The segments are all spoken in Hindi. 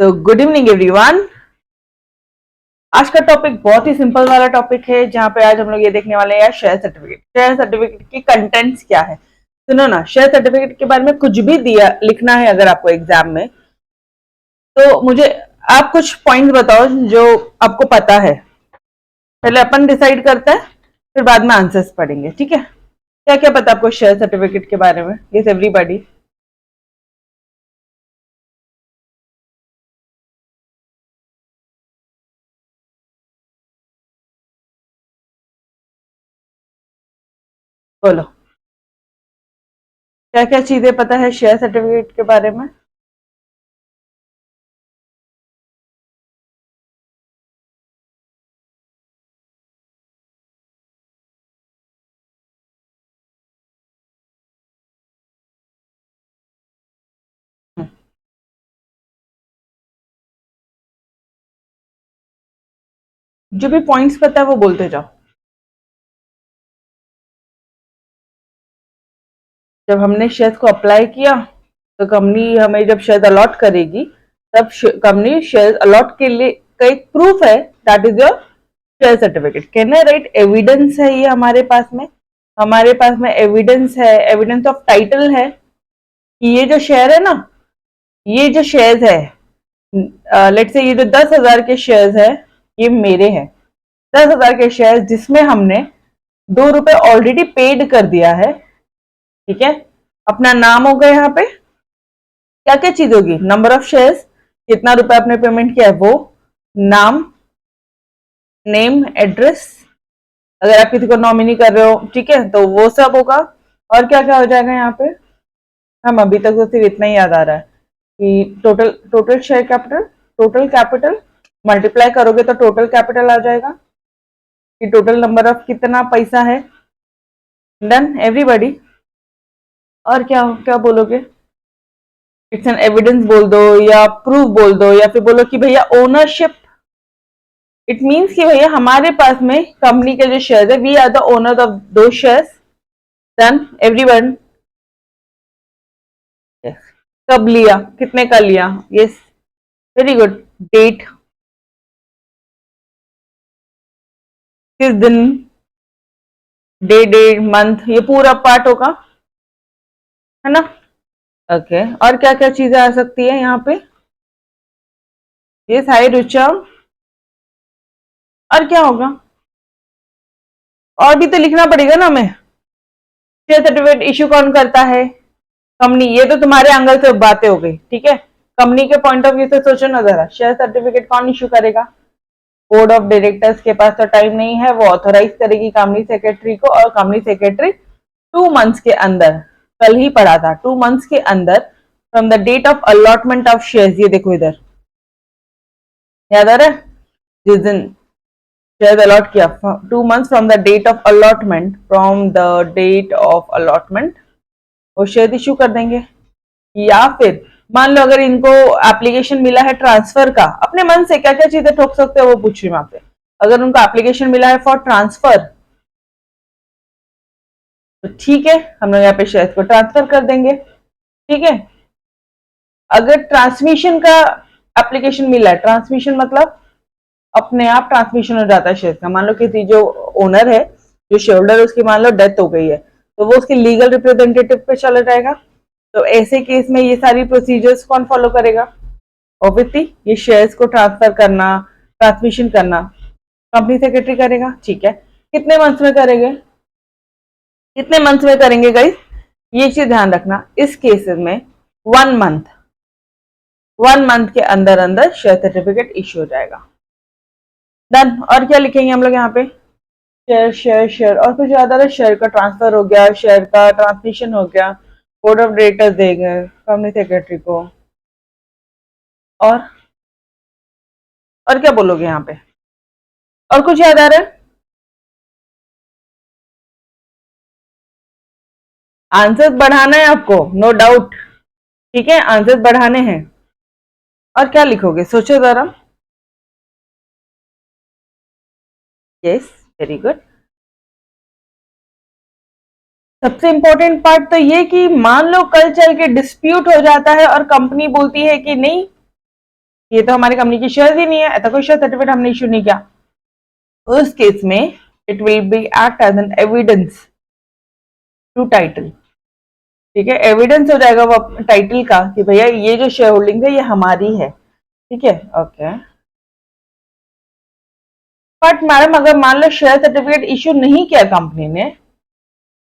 तो गुड इवनिंग एवरीवन। आज का टॉपिक बहुत ही सिंपल वाला टॉपिक है, जहां पे आज हम लोग ये देखने वाले हैं शेयर सर्टिफिकेट। शेयर सर्टिफिकेट की कंटेंट्स क्या है। सुनो ना, शेयर सर्टिफिकेट के बारे में कुछ भी दिया लिखना है अगर आपको एग्जाम में, तो मुझे आप कुछ पॉइंट्स बताओ जो आपको पता है। पहले अपन डिसाइड करते हैं, फिर बाद में आंसर्स पढ़ेंगे, ठीक है। क्या क्या पता आपको शेयर सर्टिफिकेट के बारे में? Yes everybody. बोलो, क्या क्या चीजें पता है शेयर सर्टिफिकेट के बारे में? जो भी पॉइंट्स पता है वो बोलते जाओ। जब हमने शेयर्स को अप्लाई किया तो कंपनी हमें जब शेयर अलॉट करेगी, तब कंपनी शेयर अलॉट के लिए का एक प्रूफ है, that is your share certificate. Can I right evidence है ये हमारे पास में। हमारे पास में एविडेंस है, एविडेंस ऑफ टाइटल है कि ये जो शेयर है ना, ये जो शेयर्स है, लेट्स से ये जो 10,000 के शेयर्स है, ये मेरे हैं। 10,000 के शेयर्स जिसमें हमने ₹2 ऑलरेडी पेड कर दिया है, ठीक है। अपना नाम होगा यहाँ पे, क्या क्या चीज होगी, नंबर ऑफ शेयर्स, कितना रुपए आपने पेमेंट किया है वो, नाम, नेम, एड्रेस, अगर आप किसी को नॉमिनी कर रहे हो, ठीक है, तो वो सब होगा। और क्या क्या हो जाएगा यहाँ पे? हम अभी तक तो सिर्फ इतना ही याद आ रहा है कि total total share capital, total capital multiply करोगे तो टोटल कैपिटल आ जाएगा कि टोटल नंबर ऑफ कितना पैसा है। Done everybody. और क्या क्या बोलोगे? इट्स एन एविडेंस बोल दो, या प्रूफ बोल दो, या फिर बोलो कि भैया ओनरशिप। इट मीन्स कि भैया हमारे पास में कंपनी के जो शेयर है, we are the owner of दो शेयर्स। Done everyone. कब लिया, कितने का लिया? Yes, very good. डेट, किस दिन, डे, डेट, मंथ, ये पूरा पार्ट होगा, है ना। ओके और क्या क्या चीजें आ सकती है यहाँ पे? Yes high Rucha. और क्या होगा? और भी तो लिखना पड़ेगा ना हमें। शेयर सर्टिफिकेट इश्यू कौन करता है? कंपनी। ये तो तुम्हारे एंगल से बातें हो गई, ठीक है। कंपनी के पॉइंट ऑफ व्यू से सोचो ना जरा, शेयर सर्टिफिकेट कौन इश्यू करेगा? बोर्ड ऑफ डायरेक्टर्स के पास तो टाइम नहीं है, वो ऑथोराइज करेगी कंपनी सेक्रेटरी को, और कंपनी सेक्रेटरी 2 मंथ्स के अंदर, कल ही पढ़ा था, 2 मंथ्स के अंदर from the date of allotment of shares, ये देखो इधर, याद आ रहा है, जिस दिन शेयर अलॉट किया, 2 months from the date of allotment, from the date of allotment वो शेयर इश्यू कर देंगे। या फिर मान लो अगर इनको एप्लीकेशन मिला है ट्रांसफर का, अपने मन से क्या क्या चीजें ठोक सकते हो वो पूछ रही हूँ आपसे। अगर उनको एप्लीकेशन मिला है फॉर ट्रांसफर, तो ठीक है, हम लोग यहाँ पे शेयर को ट्रांसफर कर देंगे, ठीक है। अगर ट्रांसमिशन का एप्लीकेशन मिला है, ट्रांसमिशन मतलब अपने आप ट्रांसमिशन हो जाता है शेयर का। मान लो किसी जो ओनर है, जो शेयर होल्डर है, उसकी मान लो डेथ हो गई है, तो वो उसके लीगल रिप्रेजेंटेटिव पे चला जाएगा। तो ऐसे केस में ये सारी प्रोसीजर्स कौन फॉलो करेगा? ऑब्वियसली ये शेयर्स को ट्रांसफर करना, ट्रांसमिशन करना कंपनी सेक्रेटरी करेगा, ठीक है। कितने मंथ्स में करेंगे, कितने मंथ्स में करेंगे गाइस? ये चीज ध्यान रखना, इस केसेस में 1 मंथ, 1 मंथ के अंदर अंदर शेयर सर्टिफिकेट इश्यू हो जाएगा। डन। और क्या लिखेंगे हम लोग यहाँ पे? शेयर शेयर शेयर, और कुछ ज्यादा है, शेयर का ट्रांसफर हो गया, शेयर का ट्रांसमिशन हो गया, बोर्ड ऑफ डायरेक्टर्स देंगे कंपनी सेक्रेटरी को। और क्या बोलोगे यहाँ पे? और कुछ याद आ रहा है? आंसर्स बढ़ाना है आपको, नो डाउट, ठीक है, आंसर्स बढ़ाने हैं। और क्या लिखोगे, सोचो जरा। Yes, very good. सबसे इंपॉर्टेंट पार्ट तो ये कि मान लो कल चल के डिस्प्यूट हो जाता है और कंपनी बोलती है कि नहीं, ये तो हमारी कंपनी की शेयर ही नहीं है, ऐसा कोई शेयर सर्टिफिकेट हमने इश्यू नहीं किया। उस केस में it will be act as an evidence to title. ठीक है, एविडेंस हो जाएगा वो टाइटल का कि भैया ये जो शेयर होल्डिंग है ये हमारी है। ठीक है, ओके। बट मैडम अगर मान लो शेयर सर्टिफिकेट इश्यू नहीं किया कंपनी ने,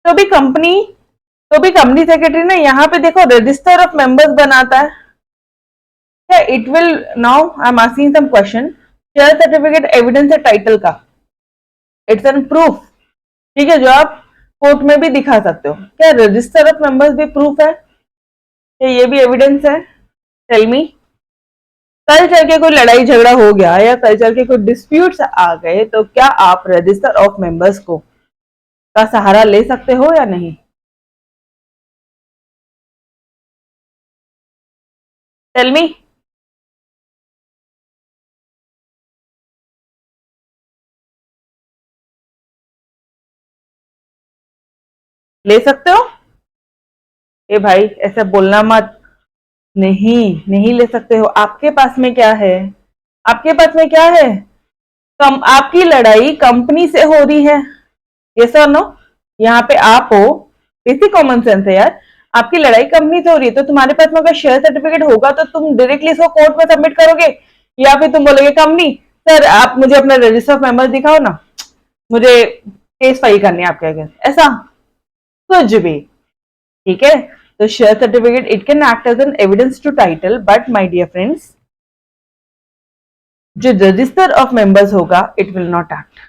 तो भी कंपनी सेक्रेटरी ने यहाँ पे देखो रजिस्टर ऑफ मेंबर्स बनाता है। It will now I am asking some question, share certificate evidence है टाइटल का, इट्स एन प्रूफ। ठीक है, जो आप कोर्ट में भी दिखा सकते हो। क्या रजिस्टर ऑफ मेंबर्स भी प्रूफ है? क्या ये भी एविडेंस है? Tell me. कल चल के कोई लड़ाई झगड़ा हो गया या कल चल के कोई डिस्प्यूट्स आ गए तो क्या आप रजिस्टर ऑफ मेंबर्स को का सहारा ले सकते हो या नहीं? Tell me. ले सकते हो? ए भाई ऐसा बोलना मत। नहीं, नहीं ले सकते हो। आपके पास में क्या है? आपके पास में क्या है? आपकी लड़ाई कंपनी से हो रही है, ये सर नो। यहाँ पे आप हो, बेसिक कॉमन सेंस है यार। आपकी लड़ाई कंपनी से हो रही है तो तुम्हारे पास में अगर शेयर सर्टिफिकेट होगा तो तुम डायरेक्टली इसको कोर्ट में सबमिट करोगे, या फिर तुम बोलोगे कंपनी सर आप मुझे अपना रजिस्टर ऑफ मेंबर्स दिखाओ ना, मुझे केस फाइल करनी है आपके अगेंस्ट, ऐसा कुछ भी। ठीक है, तो share certificate it can act as an evidence to title, but my dear friends जो रजिस्टर ऑफ मेंबर्स होगा it will not act.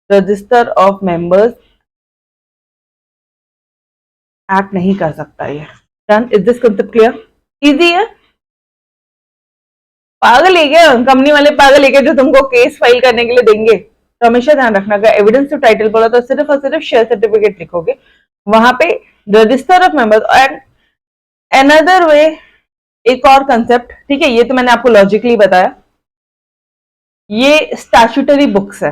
Register of members act नहीं कर सकता ये। Done, is this concept clear? Easy है। पागल है क्या कंपनी वाले? पागल है क्या जो तुमको केस फाइल करने के लिए देंगे? तो हमेशा ध्यान रखना, अगर एविडेंस टू टाइटल बोला तो सिर्फ और सिर्फ शेयर सर्टिफिकेट लिखोगे, वहां पे register of members. And another way, एक और कंसेप्ट, ठीक है, ये तो मैंने आपको लॉजिकली बताया, ये स्टैट्यूटरी बुक्स है।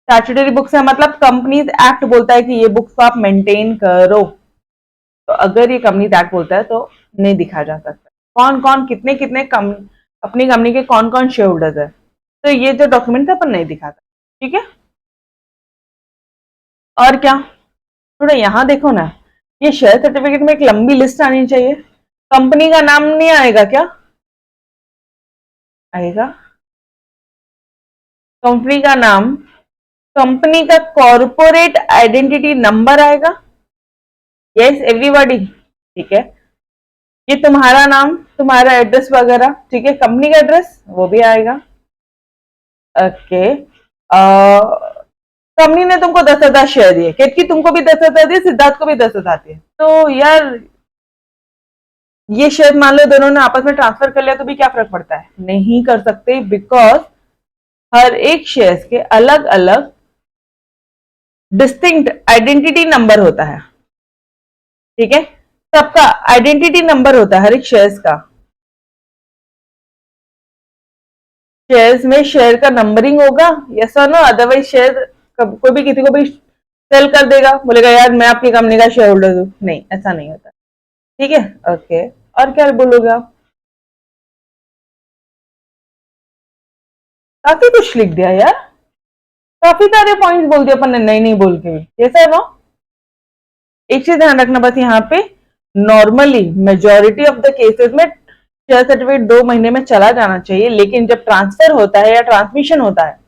स्टैट्यूटरी बुक्स है मतलब कंपनीज एक्ट बोलता है कि ये बुक्स को आप मेंटेन करो, तो अगर ये कंपनीज एक्ट बोलता है तो नहीं दिखा जा सकता कौन कौन कितने कितने अपनी कंपनी के कौन कौन शेयर होल्डर्स है, तो ये जो डॉक्यूमेंट है अपन नहीं दिखाता। ठीक है, और क्या, थोड़ा यहाँ देखो ना, ये शेयर सर्टिफिकेट में एक लंबी लिस्ट आनी चाहिए। कंपनी का नाम नहीं आएगा क्या? आएगा। कंपनी का नाम, कंपनी का कॉर्पोरेट आइडेंटिटी नंबर आएगा। यस एवरीबॉडी, ठीक है। ये तुम्हारा नाम, तुम्हारा एड्रेस वगैरह, ठीक है, कंपनी का एड्रेस वो भी आएगा। ओके, कंपनी ने तुमको 10,000 शेयर दिए, केतकी तुमको भी 10,000 दिए, सिद्धार्थ को भी 10,000 दिए, तो यार ये शेयर मान लो दोनों ने आपस में ट्रांसफर कर लिया तो भी क्या फर्क पड़ता है? नहीं कर सकते, बिकॉज हर एक शेयर के अलग अलग डिस्टिंक्ट आइडेंटिटी नंबर होता है। ठीक है, सबका आइडेंटिटी नंबर होता है हर एक शेयर्स का। शेयर्स में शेयर का नंबरिंग होगा, यस और नो, अदरवाइज शेयर कोई भी किसी को भी सेल कर देगा, बोलेगा यार मैं आपकी कंपनी का शेयर होल्डर हूं, नहीं ऐसा नहीं होता। ठीक है, ओके, और क्या बोलोगे आप? काफी कुछ लिख दिया यार, काफी सारे पॉइंट्स बोल दिए अपन ने, नहीं नहीं बोल के भी, कैसा है वो? एक चीज ध्यान रखना बस, यहाँ पे normally majority of the cases में शेयर सर्टिफिकेट 2 महीने में चला जाना चाहिए, लेकिन जब ट्रांसफर होता है या ट्रांसमिशन होता है,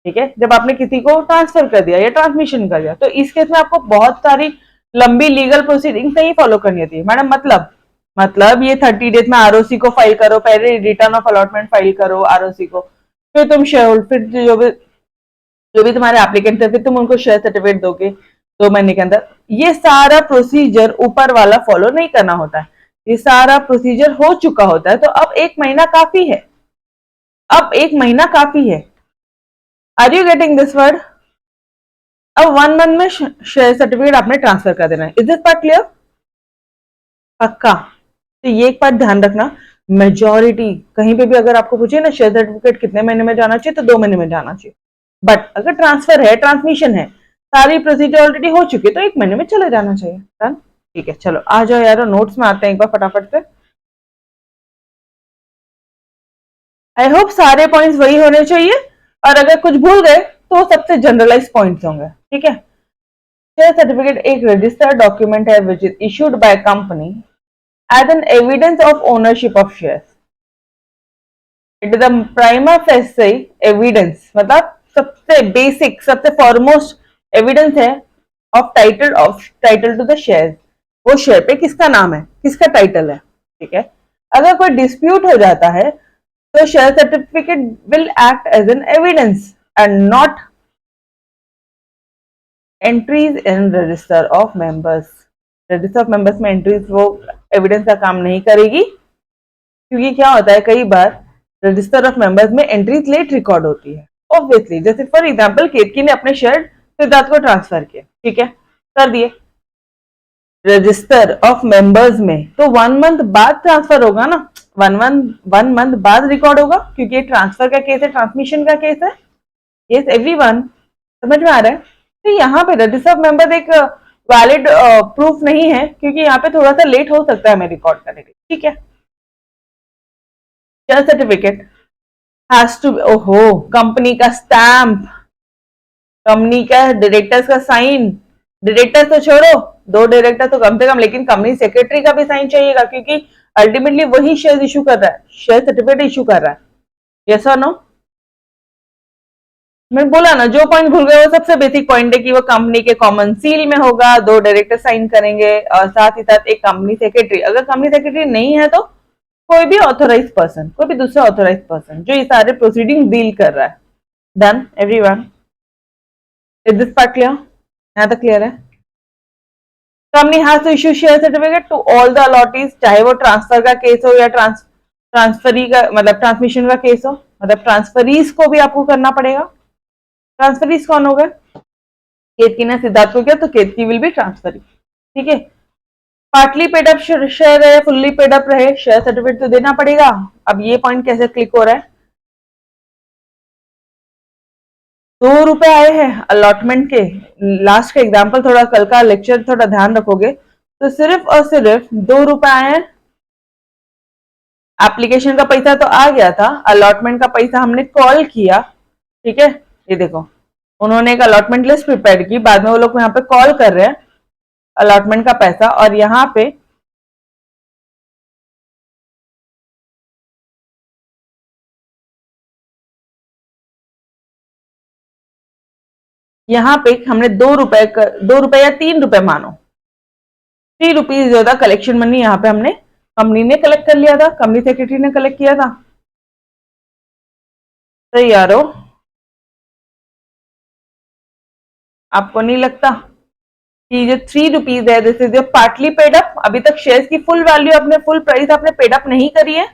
ठीक है, जब आपने किसी को ट्रांसफर कर दिया या ट्रांसमिशन कर दिया, तो इस केस में आपको बहुत सारी लंबी लीगल प्रोसीडिंग नहीं फॉलो करनी होती है मैडम। मतलब ये 30 डेज में आरओसी को फाइल करो, पहले रिटर्न ऑफ अलॉटमेंट फाइल करो आरओसी को, फिर तुम शेयर होल्डर, फिर जो भी तुम्हारे एप्लीकेंट है, फिर तुम उनको शेयर सर्टिफिकेट दोगे 2 महीने के अंदर। ये सारा प्रोसीजर ऊपर वाला फॉलो नहीं करना होता है, ये सारा प्रोसीजर हो चुका होता है, तो अब 1 महीना काफी है, अब 1 महीना काफी है। Are you getting this word? अब 1 मंथ में शेयर सर्टिफिकेट आपने ट्रांसफर कर देना है। Is this part clear? पक्का? तो ये एक बात ध्यान रखना, मेजॉरिटी कहीं पे भी अगर आपको पूछे ना शेयर सर्टिफिकेट कितने महीने में जाना चाहिए, तो 2 महीने में जाना चाहिए। बट अगर ट्रांसफर है, ट्रांसमिशन है, सारी प्रोसीजर ऑलरेडी हो चुकी है, तो 1 महीने में चले जाना चाहिए। डन, ठीक है, चलो आ जाओ यार, नोट्स में आते हैं एक बार फटाफट से। आई होप सारे पॉइंट्स वही होने चाहिए, और अगर कुछ भूल गए तो सबसे जनरलाइज पॉइंट्स होंगे, ठीक है। शेयर सर्टिफिकेट एक रजिस्टर्ड डॉक्यूमेंट है which is issued by company as an evidence of ownership of shares. It is the prima facie evidence, मतलब सबसे बेसिक सबसे फॉरमोस्ट एविडेंस है of title to the share. वो शेयर पे किसका नाम है, किसका टाइटल है, ठीक है। अगर कोई डिस्प्यूट हो जाता है तो share certificate will act as an evidence and not entries in register of members. Register of members में एंट्रीज वो एविडेंस का काम नहीं करेगी, क्योंकि क्या होता है कई बार रजिस्टर ऑफ मेंबर्स में एंट्रीज लेट रिकॉर्ड होती है ऑब्वियसली। जैसे फॉर एग्जांपल केतकी ने अपने शेयर सिद्धार्थ को ट्रांसफर किए, ठीक है, कर दिए रजिस्टर ऑफ मेंबर्स में, तो 1 मंथ बाद ट्रांसफर होगा ना, 1 मंथ बाद रिकॉर्ड होगा, क्योंकि ये ट्रांसफर का केस है, ट्रांसमिशन का केस है। यस एवरीवन, समझ में आ रहा है। तो यहाँ पे रजिस्टर ऑफ मेंबर्स एक वैलिड प्रूफ नहीं है, क्योंकि यहाँ पे थोड़ा सा लेट हो सकता है हमें रिकॉर्ड करने के लिए, ठीक है। शेयर सर्टिफिकेट हैज टू, ओहो, कंपनी का स्टैंप, कंपनी का डायरेक्टर्स का साइन, डायरेक्टर तो छोड़ो, 2 डायरेक्टर तो कम से कम, लेकिन कंपनी सेक्रेटरी का भी साइन चाहिएगा, क्योंकि अल्टीमेटली वही शेयर इशू कर रहा है, शेयर सर्टिफिकेट इशू कर रहा है। यस और नो? मैंने बोला ना, जो पॉइंट भूल गए वो सबसे बेसिक पॉइंट है कि वो कंपनी के कॉमन सील में होगा, 2 डायरेक्टर साइन करेंगे, और साथ ही साथ एक कंपनी सेक्रेटरी। अगर कंपनी सेक्रेटरी नहीं है तो कोई भी ऑथोराइज पर्सन, कोई भी दूसरा ऑथोराइज पर्सन जो ये सारे प्रोसीडिंग डील कर रहा है। Done everyone, is this part clear? यहाँ तक क्लियर है? Company has to issue share certificate to all the allottees, चाहे वो ट्रांसफर का केस हो या ट्रांसफरी का, मतलब ट्रांसमिशन का केस हो, मतलब ट्रांसफरीज को भी आपको करना पड़ेगा। ट्रांसफरीज कौन होगा? केतकी ने सिद्धार्थ को किया तो केतकी विल बी ट्रांसफरी, ठीक है। पार्टली पेड अप शेयर है, फुल्ली पेड अप रहे, शेयर सर्टिफिकेट तो देना पड़ेगा। अब ये पॉइंट कैसे क्लिक हो रहा है? 2 रुपए आए हैं अलॉटमेंट के, लास्ट का एग्जाम्पल, थोड़ा कल का लेक्चर थोड़ा ध्यान रखोगे तो सिर्फ और सिर्फ 2 रुपए आए हैं। एप्लीकेशन का पैसा तो आ गया था, अलॉटमेंट का पैसा हमने कॉल किया, ठीक है। ये देखो, उन्होंने एक अलॉटमेंट लिस्ट प्रिपेयर की, बाद में वो लोग यहाँ पे कॉल कर रहे हैं अलॉटमेंट का पैसा, और यहाँ पे हमने 2 रुपए या 3 रुपए मानो, 3 रुपीज जो था कलेक्शन मनी, यहाँ पे हमने कंपनी ने कलेक्ट कर लिया था, कंपनी सेक्रेटरी ने कलेक्ट किया था। सही यारो, आपको नहीं लगता कि जो 3 रुपीज है this is your partly paid up? अभी तक शेयर्स की फुल वैल्यू अपने फुल प्राइस आपने पेड अप नहीं करी है,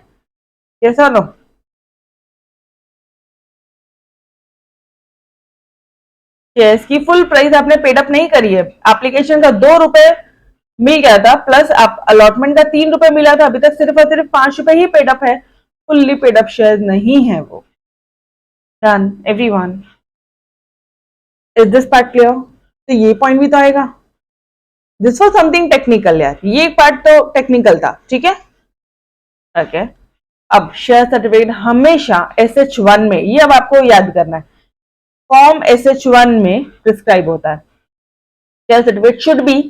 कैसा नो? शेयर्स की फुल प्राइस आपने पेड अप नहीं करी है। एप्लीकेशन का 2 रुपए मिल गया था, प्लस आप अलॉटमेंट का 3 रुपए मिला था, अभी तक सिर्फ और सिर्फ 5 रुपए ही पेड अप है, फुल्ली पेड अप शेयर नहीं है वो। Done everyone, is this part clear? तो ये पॉइंट भी तो आएगा। दिस वॉज समथिंग टेक्निकल यार, ये पार्ट तो टेक्निकल था, ठीक है। ओके, अब शेयर सर्टिफिकेट हमेशा SH1 में, ये अब आपको याद करना है, फॉर्म SH1 में प्रिस्क्राइब होता है। शेयर सर्टिफिकेट शुड बी,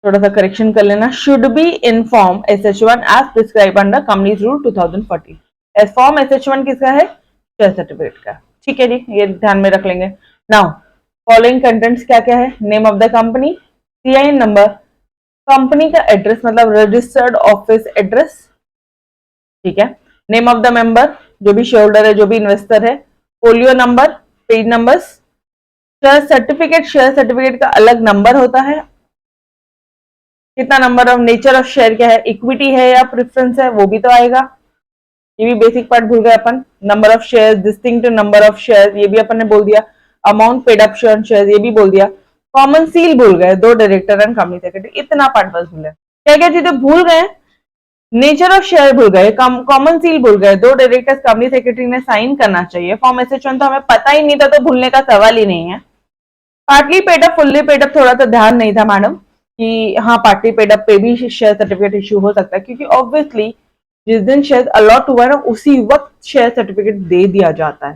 थोड़ा सा करेक्शन कर लेना, should be in form SH1 as prescribe under companies rule 2014। As form SH1 किसका है? शेयर सर्टिफिकेट का, ठीक है जी, ये ध्यान में रख लेंगे। नाउ फॉलोइंग कंटेंट्स क्या क्या है? Name of the company, CIN number, company का एड्रेस मतलब रजिस्टर्ड ऑफिस एड्रेस, ठीक है। नेम ऑफ द मेंबर, जो भी शेयर है, जो भी इन्वेस्टर है, folio number, page numbers, share certificate का अलग नंबर होता है, कितना number of, nature of share क्या है, इक्विटी है या प्रेफरेंस है, वो भी तो आएगा। ये भी बेसिक पार्ट भूल गए अपन। Number of share, distinct number of share, ये भी अपन ने बोल दिया। अमाउंट पेड अप शेयर, ये भी बोल दिया। कॉमन सील भूल गए, 2 डायरेक्टर एंड कंपनी सेक्रेटरी, इतना पार्ट बस भूले। क्या क्या चीजें भूल गए? नेचर ऑफ शेयर भूल गए, कॉमन सील भूल गए, 2 डायरेक्टर्स कंपनी सेक्रेटरी ने साइन करना चाहिए। फॉर्म SH1 तो हमें पता ही नहीं था, तो भूलने का सवाल ही नहीं है। Partly paid up, fully paid up थोड़ा सा ध्यान नहीं था मैडम कि हाँ पार्टली पेड अप पे भी शेयर सर्टिफिकेट इश्यू हो सकता है, क्योंकि ऑब्वियसली जिस दिन शेयर अलॉट हुआ है ना उसी वक्त शेयर सर्टिफिकेट दे दिया जाता है,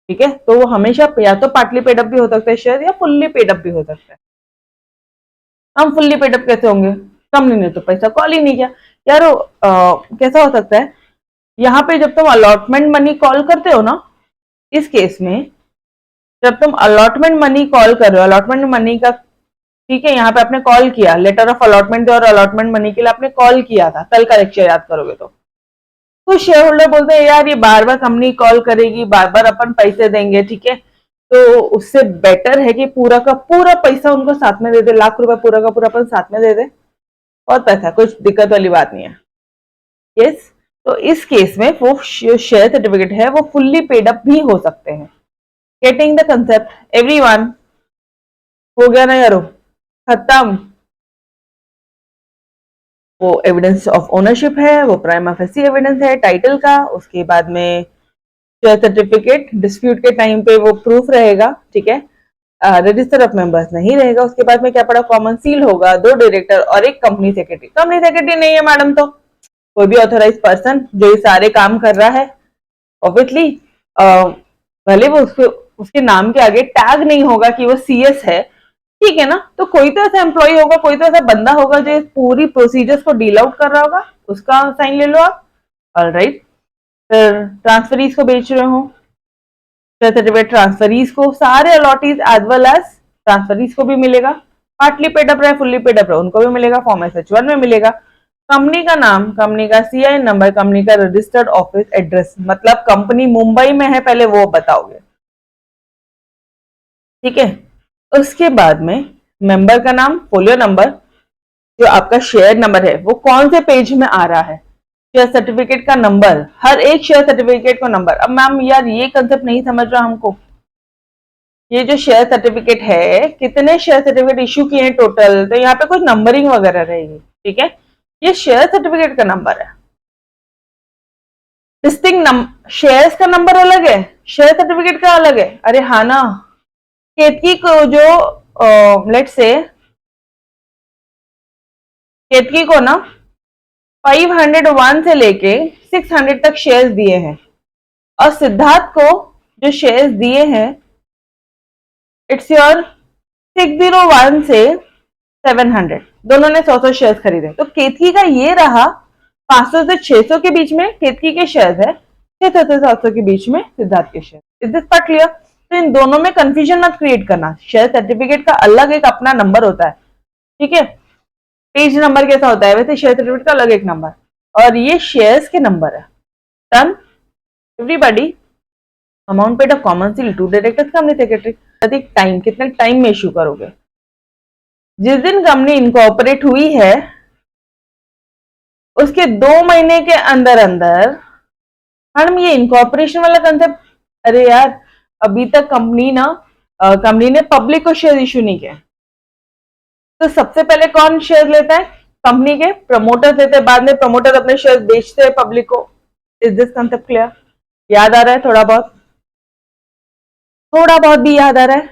ठीक है। तो वो हमेशा या तो पार्टली पेड अप भी हो सकता है शेयर, या फुल्ली पेड अप भी हो सकता है। हम फुल्ली पेड अप कैसे होंगे, कंपनी ने तो पैसा कॉल ही नहीं किया यार। कैसा हो सकता है, यहाँ पे जब तुम अलॉटमेंट मनी कॉल करते हो ना, इस केस में जब तुम अलॉटमेंट मनी कॉल कर रहे हो, अलॉटमेंट मनी का, ठीक है, यहाँ पे आपने कॉल किया, लेटर ऑफ अलॉटमेंट और अलॉटमेंट मनी के लिए आपने कॉल किया था, कल का लेक्चर याद करोगे तो शेयर होल्डर बोलते हैं यार ये बार बार कंपनी कॉल करेगी, बार बार अपन पैसे देंगे, ठीक है, तो उससे बेटर है कि पूरा का पूरा पैसा उनको साथ में दे दे, लाख रुपए पूरा का पूरा अपन साथ में दे दे, बहुत पैसा, कुछ दिक्कत वाली बात नहीं है। यस, तो इस केस में वो शेयर सर्टिफिकेट है वो फुल्ली पेड अप भी हो सकते हैं। Getting the concept everyone? हो गया ना यारो, खत्म। वो एविडेंस ऑफ ओनरशिप है, वो प्राइमा फेसी एविडेंस है टाइटल का। उसके बाद में शेयर सर्टिफिकेट डिस्प्यूट के टाइम पे वो प्रूफ रहेगा, ठीक है। रजिस्टर ऑफ मेंबर्स नहीं रहेगा। उसके बाद में क्या पड़ा, कॉमन सील होगा, 2 डायरेक्टर और 1 कंपनी सेक्रेटरी। कंपनी सेक्रेटरी नहीं है मैडम तो कोई भी ऑथोराइज पर्सन जो ये सारे काम कर रहा है, ऑब्वियसली भले वो उसके नाम के आगे टैग नहीं होगा कि वो सीएस है, ठीक है ना, तो कोई तो ऐसा एम्प्लॉय होगा, कोई तो ऐसा बंदा होगा जो पूरी प्रोसीजर्स को डील आउट कर रहा होगा, उसका साइन ले लो आप। ऑलराइट, फिर ट्रांसफरीज को बेच रहे हो, सर्टिफिकेट ट्रांसफरीज को, सारे अलॉटीज एज वेल एज ट्रांसफरीज को भी मिलेगा। पार्टली पेड अप रहे, फुल्ली पेड अप रहे, उनको भी मिलेगा, फॉर्म SH1 में मिलेगा। कंपनी का नाम, कंपनी का CIN नंबर, कंपनी का रजिस्टर्ड ऑफिस एड्रेस, मतलब कंपनी मुंबई में है पहले वो बताओगे, ठीक है। उसके बाद में मेंबर का नाम, फोलियो नंबर, जो आपका शेयर नंबर है वो कौन से पेज में आ रहा है, शेयर सर्टिफिकेट का नंबर, हर एक शेयर सर्टिफिकेट को नंबर। अब मैम यार ये कंसेप्ट नहीं समझ रहा हमको, ये जो शेयर सर्टिफिकेट है कितने शेयर सर्टिफिकेट इश्यू किए हैं टोटल, तो यहाँ पे कुछ नंबरिंग वगैरह रहेगी, ठीक है। ये शेयर सर्टिफिकेट का नंबर है, डिस्टिंग शेयर्स का नंबर अलग है, शेयर सर्टिफिकेट का अलग है। अरे हाँ ना, केतकी को जो लेट से केतकी को ना 501 से लेके 600 तक शेयर्स दिए हैं, और सिद्धार्थ को जो शेयर्स दिए हैं इट्स योर 601 से 700, दोनों ने 100 शेयर्स खरीदे। तो केतकी का ये रहा 500 से 600 के बीच में केतकी के शेयर्स है, 600 से 700 के बीच में सिद्धार्थ के share. Is this part clear? तो इन दोनों में कंफ्यूजन मत क्रिएट करना, शेयर सर्टिफिकेट का अलग एक अपना नंबर होता है, ठीक है। पेज नंबर कैसा होता है वैसे शेयर सर्टिफिकेट का अलग एक नंबर, और ये शेयर्स के नंबर है। Done everybody? Amount paid of common seal, 2 directors, company secretary. Time, कितने टाइम में इश्यू करोगे, जिस दिन कंपनी इनकॉर्पोरेट हुई है उसके 2 महीने के अंदर अंदर। मैडम ये इनकॉर्पोरेशन वाला कंसेप्ट, अरे यार अभी तक कंपनी ने पब्लिक को शेयर इश्यू नहीं किया, तो सबसे पहले कौन शेयर लेता है, कंपनी के प्रमोटर्स लेते हैं, बाद में प्रमोटर अपने शेयर बेचते हैं पब्लिक को। Is this concept clear? याद आ रहा है? थोड़ा बहुत भी याद आ रहा है?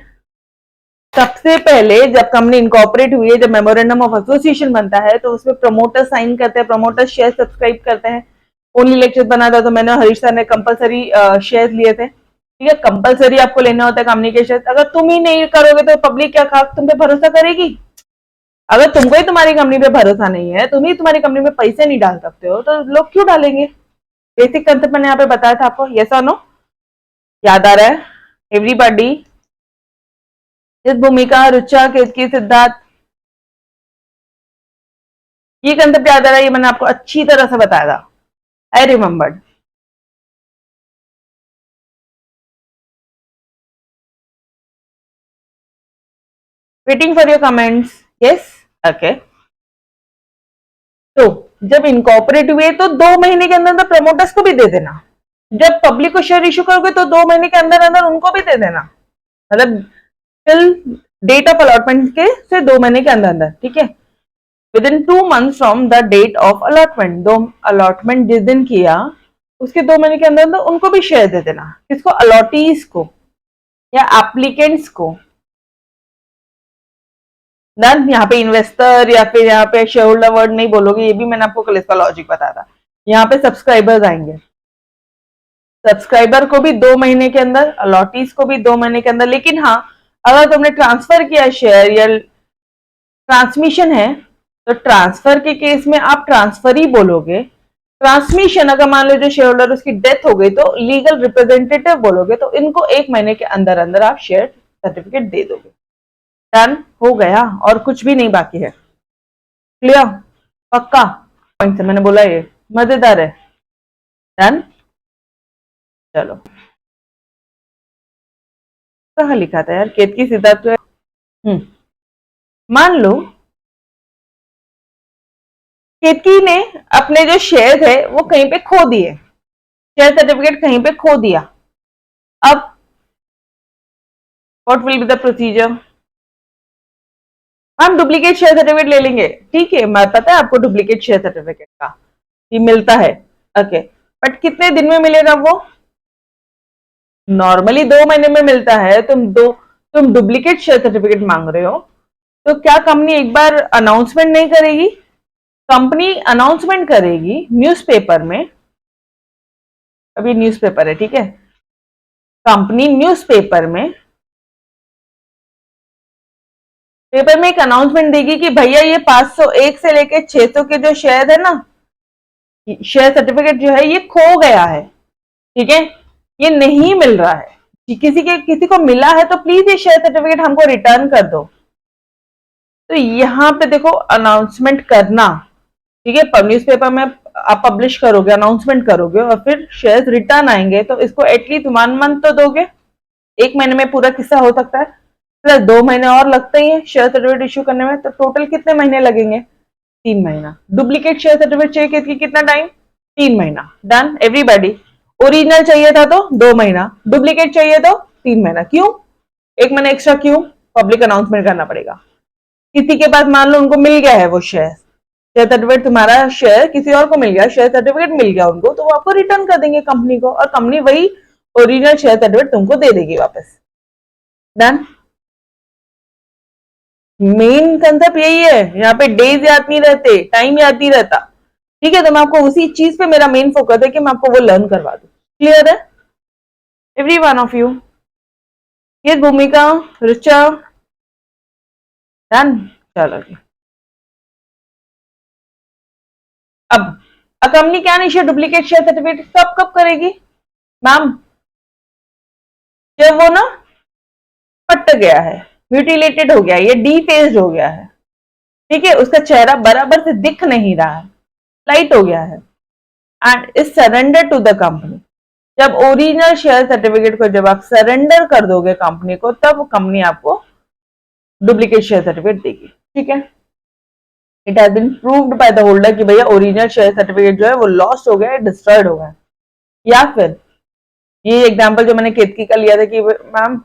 सबसे पहले जब कंपनी इनकॉर्पोरेट हुई है, जब मेमोरेंडम ऑफ एसोसिएशन बनता है तो उसमें प्रमोटर साइन करते हैं, प्रमोटर शेयर सब्सक्राइब करते हैं। ओनली लेक्चर बना था तो मैंने हरीश सर ने कंपलसरी शेयर लिए थे, ठीक है। कंपलसरी आपको लेना होता है कंपनी के शेयर, अगर तुम ही नहीं करोगे तो पब्लिक क्या खास तुम पे भरोसा करेगी? अगर तुमको ही तुम्हारी कंपनी पे भरोसा नहीं है, तुम ही तुम्हारी कंपनी में पैसे नहीं डाल सकते हो, तो लोग क्यों डालेंगे? बेसिक कंसेप्ट मैंने यहाँ पे बताया था आपको, यस और नो? याद आ रहा है एवरीबॉडी? इस भूमिका, रुचा, केतकी, सिद्धार्थ, ये कंसेप्ट याद आ रहा है? ये मैंने आपको अच्छी तरह से बताया था, I remembered. Waiting for your comments. Yes, okay. तो जब इनकॉर्पोरेट हुए तो 2 महीने के अंदर प्रमोटर्स को भी दे देना, जब पब्लिक को शेयर इश्यू करोगे तो 2 महीने के अंदर अंदर उनको भी दे देना, मतलब टिल डेट ऑफ अलॉटमेंट के से 2 महीने के अंदर अंदर, ठीक है। Within 2 months from the date of allotment, दो अलॉटमेंट जिस दिन किया उसके 2 महीने के अंदर अंदर उनको भी शेयर दे देना। किसको? अलॉटीज को या एप्लीकेंट्स को। डन? यहाँ पे इन्वेस्टर या फिर यहाँ पे शेयर होल्डर वर्ड नहीं बोलोगे, ये भी मैंने आपको कल इसका लॉजिक बताया था। यहाँ पे सब्सक्राइबर्स आएंगे, सब्सक्राइबर को भी 2 महीने के अंदर, अलॉटीज को भी 2 महीने के अंदर। लेकिन हाँ, अगर तुमने ट्रांसफर किया शेयर या ट्रांसमिशन है, तो ट्रांसफर के केस में आप ट्रांसफर ही बोलोगे। ट्रांसमिशन अगर मान लो जो शेयर होल्डर उसकी डेथ हो गई तो लीगल रिप्रेजेंटेटिव बोलोगे। तो इनको 1 महीने के अंदर अंदर आप शेयर सर्टिफिकेट दे दोगे। डन हो गया, और कुछ भी नहीं बाकी है। क्लियर? पक्का? पॉइंट से मैंने बोला ये मजेदार है। डन, चलो। कहाँ लिखा था यार, केतकी सिद्धार्थ? मान लो केतकी ने अपने जो शेयर थे वो कहीं पे खो दिए, शेयर सर्टिफिकेट कहीं पे खो दिया। अब what will be the procedure? हम डुप्लीकेट शेयर सर्टिफिकेट ले लेंगे, ठीक है, मैं पता है आपको डुप्लीकेट शेयर सर्टिफिकेट का ये मिलता है। ओके, बट कितने दिन में मिलेगा वो? नॉर्मली 2 महीने में मिलता है। तुम डुप्लीकेट शेयर सर्टिफिकेट मांग रहे हो, तो क्या कंपनी एक बार अनाउंसमेंट नहीं करेगी? कंपनी अनाउंसमेंट करेगी न्यूज़पेपर में। अभी न्यूज़पेपर है, ठीक है, कंपनी न्यूज़पेपर में एक अनाउंसमेंट देगी कि भैया ये 501 से लेके 600 के जो शेयर है ना, शेयर सर्टिफिकेट जो है ये खो गया है, ठीक है, ये नहीं मिल रहा है। किसी को मिला है तो प्लीज ये शेयर सर्टिफिकेट हमको रिटर्न कर दो। तो यहाँ पे देखो अनाउंसमेंट करना, ठीक है, न्यूज़पेपर में आप पब्लिश करोगे, अनाउंसमेंट करोगे, और फिर शेयर्स रिटर्न आएंगे, तो इसको एटलीस्ट 1 मंथ तो दोगे। 1 महीने में पूरा किस्सा हो सकता है, प्लस 2 महीने और लगते ही है शेयर सर्टिफिकेट इश्यू करने में, तो टोटल कितने महीने लगेंगे? 3 महीना। डुप्लीकेट शेयर सर्टिफिकेट चाहिए कितना टाइम? 3 महीना। Done everybody. ओरिजिनल चाहिए था तो 2 महीना, डुप्लीकेट चाहिए तो 3 महीना। क्यों 1 महीना एक्स्ट्रा? क्यों? पब्लिक अनाउंसमेंट करना पड़ेगा। किसी के पास मान लो उनको मिल गया है वो शेयर सर्टिफिकेट, तुम्हारा शेयर किसी और को मिल गया, शेयर सर्टिफिकेट मिल गया उनको, तो वो आपको रिटर्न कर देंगे कंपनी को, और कंपनी वही ओरिजिनल शेयर सर्टिफिकेट तुमको दे देगी वापस। डन। मेन कंसेप्ट यही है, यहाँ पे डेज याद नहीं रहते, टाइम याद नहीं रहता, ठीक है, तो मैं आपको उसी चीज पे मेरा मेन फोकस है कि मैं आपको वो लर्न करवा दूं। क्लियर है एवरी वन ऑफ यू? ये भूमिका, रुचा, डन। चलो जी। अब कंपनी क्या नहीं डुप्लीकेट शेयर सर्टिफिकेट कब कब करेगी मैम? जब वो ना फट गया है, म्यूटिलेटेड हो गया है, ये डीफेस्ड हो गया है, ठीक है, उसका चेहरा बराबर से दिख नहीं रहा है, लाइट हो गया है, and is surrender to the company. जब ओरिजिनल शेयर सर्टिफिकेट को जब आप सरेंडर कर दोगे कंपनी को, तब कंपनी आपको डुप्लीकेट शेयर सर्टिफिकेट देगी, ठीक है। It has been proved by the holder कि भैया ओरिजिनल शेयर सर्टिफिकेट जो है वो लॉस्ट हो गया है, डिस्ट्रॉयड हो गया है। या फिर ये एग्जांपल जो मैंने केतकी का लिया था कि मैम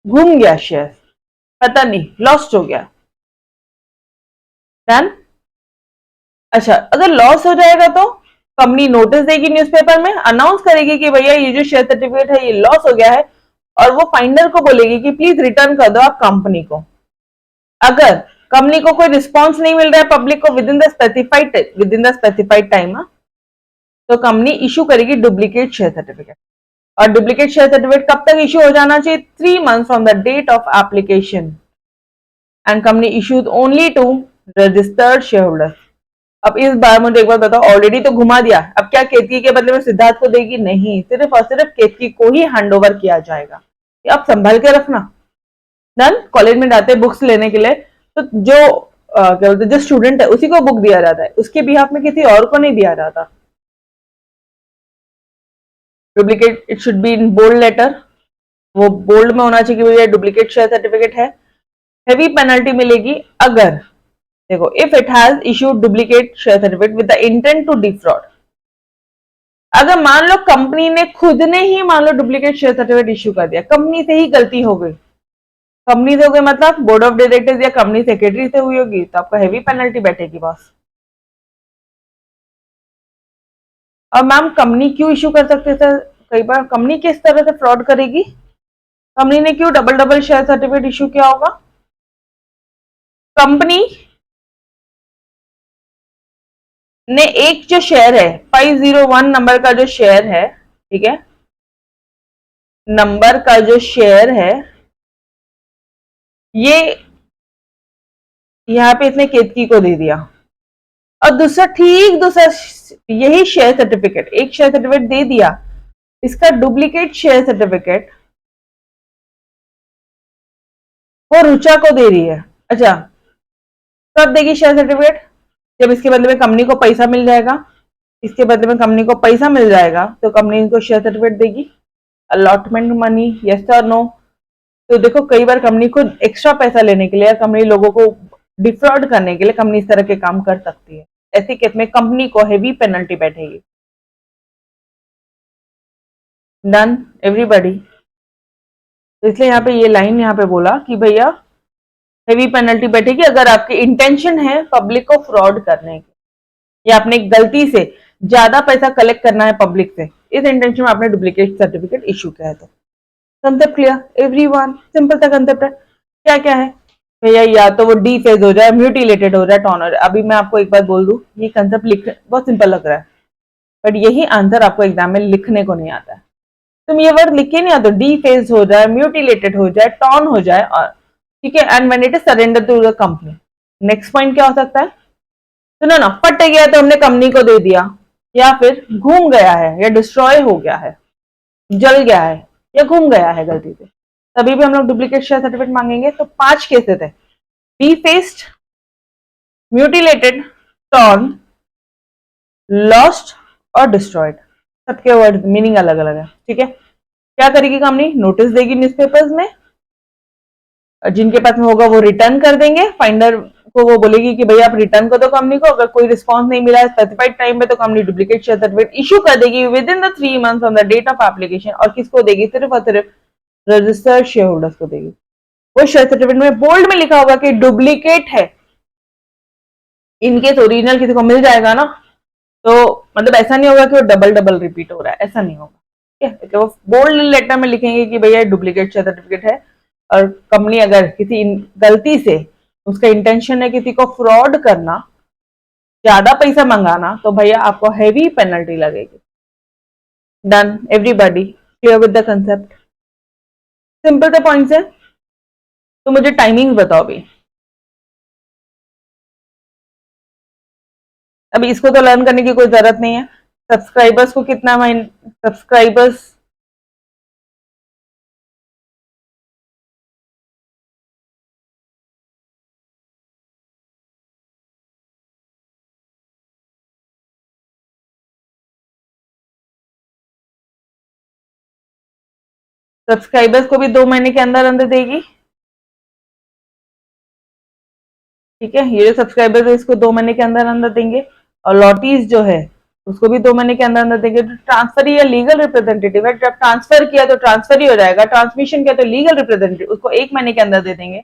घूम गया शेयर, पता नहीं लॉस्ट हो गया। डन। अच्छा, अगर लॉस हो जाएगा तो कंपनी नोटिस देगी, न्यूज़पेपर में अनाउंस करेगी कि भैया ये जो शेयर सर्टिफिकेट है ये लॉस हो गया है, और वो फाइंडर को बोलेगी कि प्लीज रिटर्न कर दो आप कंपनी को। अगर कंपनी को कोई रिस्पॉन्स नहीं मिल रहा है पब्लिक को within the specified time, तो कंपनी इशू करेगी डुप्लीकेट शेयर सर्टिफिकेट। और डुप्लीकेट शेयर सर्टिफिकेट कब तक इशू हो जाना चाहिए? 3 months from the date of application, and company issued only to registered share holder. अब इस बार मुझे एक बार बताओ, ऑलरेडी तो घुमा दिया, अब क्या केतकी के बदले में सिद्धार्थ को देगी? नहीं, सिर्फ और सिर्फ केतकी को ही हैंड ओवर किया जाएगा। अब संभल के रखना। डन। कॉलेज में जाते बुक्स लेने के लिए, तो जो क्या बोलते जो स्टूडेंट है उसी को बुक दिया जाता है, उसके बिहाफ में किसी और को नहीं दिया जाता। Duplicate it should be in bold letter, वो बोल्ड में होना चाहिए कि भैया डुप्लीकेट शेयर सर्टिफिकेट है। हैवी पेनल्टी मिलेगी अगर, देखो, if it has issued duplicate share certificate with the intent to defraud. अगर मान लो कंपनी ने खुद ने ही मान लो डुप्लीकेट शेयर सर्टिफिकेट इश्यू कर दिया, कंपनी से ही गलती हो गई, कंपनी से हो गई मतलब बोर्ड ऑफ डायरेक्टर्स या कंपनी सेक्रेटरी से हुई होगी, तो आपको हैवी पेनल्टी बैठेगी बॉस। और मैम कंपनी क्यों इश्यू कर सकते थे? कई बार कंपनी किस तरह से फ्रॉड करेगी? कंपनी ने क्यों double double share certificate issue किया होगा? कंपनी ने एक जो शेयर है 501 नंबर का जो शेयर है, ठीक है, नंबर का जो शेयर है ये यहाँ पे इसने केतकी को दे दिया, और दूसरा ठीक दूसरा यही शेयर सर्टिफिकेट, एक शेयर सर्टिफिकेट दे दिया, इसका डुप्लीकेट शेयर सर्टिफिकेट वो रुचा को दे रही है। अच्छा, कब देगी शेयर सर्टिफिकेट? जब इसके बदले में कंपनी को पैसा मिल जाएगा, इसके बदले में कंपनी को पैसा मिल जाएगा तो कंपनी इनको शेयर सर्टिफिकेट देगी, अलॉटमेंट मनी, यस और नो। तो देखो कई बार कंपनी को एक्स्ट्रा पैसा लेने के लिए या कंपनी लोगों को डिफ्रॉड करने के लिए कंपनी इस तरह के काम कर सकती है। ऐसे केस में कंपनी को हेवी पेनल्टी बैठेगी। Done everybody. तो इसलिए यहाँ पे ये लाइन यहाँ पे बोला कि भैया हेवी पेनल्टी बैठेगी अगर आपकी इंटेंशन है पब्लिक को फ्रॉड करने की, या आपने गलती से ज्यादा पैसा कलेक्ट करना है पब्लिक से, इस इंटेंशन में आपने डुप्लीकेट सर्टिफिकेट इश्यू किया है। तो कंसेप्ट क्लियर एवरीवन? सिंपल सा कंसेप्ट है। क्या क्या है भैया? या तो वो डी फेज हो जाए, म्यूटिलेटेड हो जाए, टॉन हो जाए। अभी मैं आपको एक बार बोल दूं, ये कंसेप्ट लिख बहुत सिंपल लग रहा है, बट यही आंसर आपको एग्जाम में लिखने को नहीं आता है। तुम ये वर्ड लिख के नहीं आता, डी फेज हो जाए, म्यूटिलेटेड हो जाए, टॉन हो जाए, और ठीक है, and when it is surrender to the company. Next point क्या हो सकता है? सुनो ना, फट गया तो हमने कंपनी को दे दिया, या फिर घूम गया है, या डिस्ट्रॉय हो गया है, जल गया है, या घूम गया है गलती से, तभी भी हम लोग डुप्लीकेट शेयर सर्टिफिकेट मांगेंगे। तो 5 केसेस है, defaced, म्यूटिलेटेड, टॉर्न, लॉस्ट और डिस्ट्रॉयड। सबके वर्ड मीनिंग अलग अलग है, ठीक है। क्या करेगी कंपनी? नोटिस देगी न्यूज़पेपर्स में, जिनके पास में होगा वो रिटर्न कर देंगे, फाइंडर को वो बोलेगी कि भैया आप रिटर्न कर दो कंपनी को। अगर कोई रिस्पांस नहीं मिला है स्पेसिफाइड टाइम में तो company duplicate share certificate issue कर देगी within the 3 months on the date of application. और किसको देगी? सिर्फ और सिर्फ रजिस्टर्ड शेयर होल्डर्स को देगी। वो शेयर सर्टिफिकेट में बोल्ड में लिखा होगा कि डुप्लीकेट है। इनकेस ओरिजिनल किसी को मिल जाएगा ना, तो मतलब ऐसा नहीं होगा कि वो डबल डबल रिपीट हो रहा है, ऐसा नहीं होगा, ठीक है। तो वो बोल्ड लेटर में लिखेंगे कि भैया डुप्लीकेट शेयर सर्टिफिकेट है, और कंपनी अगर किसी गलती से उसका इंटेंशन है किसी को फ्रॉड करना, ज्यादा पैसा मंगाना, तो भैया आपको हैवी पेनल्टी लगेगी। Done everybody? Clear with the concept? Simple से पॉइंट्स है। तो मुझे टाइमिंग बताओ भी। अभी इसको तो लर्न करने की कोई जरूरत नहीं है। सब्सक्राइबर्स को कितना सब्सक्राइबर्स सब्सक्राइबर्स को भी 2 महीने के अंदर अंदर देगी, ठीक है। ये जो सब्सक्राइबर्स है इसको 2 महीने के अंदर अंदर देंगे, और लॉटीज जो है उसको भी 2 महीने के अंदर अंदर देंगे। तो ट्रांसफर या लीगल रिप्रेजेंटेटिव है, जब ट्रांसफर किया तो ट्रांसफर ही हो जाएगा, ट्रांसमिशन किया तो लीगल रिप्रेजेंटेटिव, उसको 1 महीने के अंदर दे देंगे।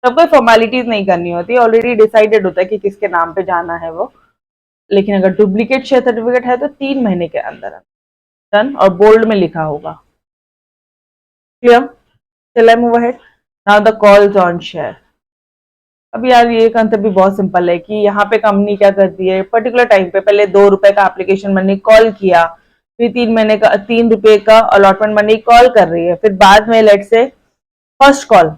तब कोई फॉर्मेलिटीज नहीं करनी होती, ऑलरेडी डिसाइडेड होता है कि किसके नाम पे जाना है वो। लेकिन अगर डुप्लीकेट शेयर सर्टिफिकेट है तो 3 महीने के अंदर डन, और बोल्ड में लिखा होगा। क्लियर? चल I move ahead now the calls on share. अब यार ये कंसेप्ट भी बहुत सिंपल है कि यहाँ पे कंपनी क्या करती है, पर्टिकुलर टाइम पे पहले 2 रुपए का एप्लीकेशन मनी कॉल किया, फिर 3 महीने का 3 रुपए का अलॉटमेंट मनी कॉल कर रही है, फिर बाद में लेट से फर्स्ट कॉल,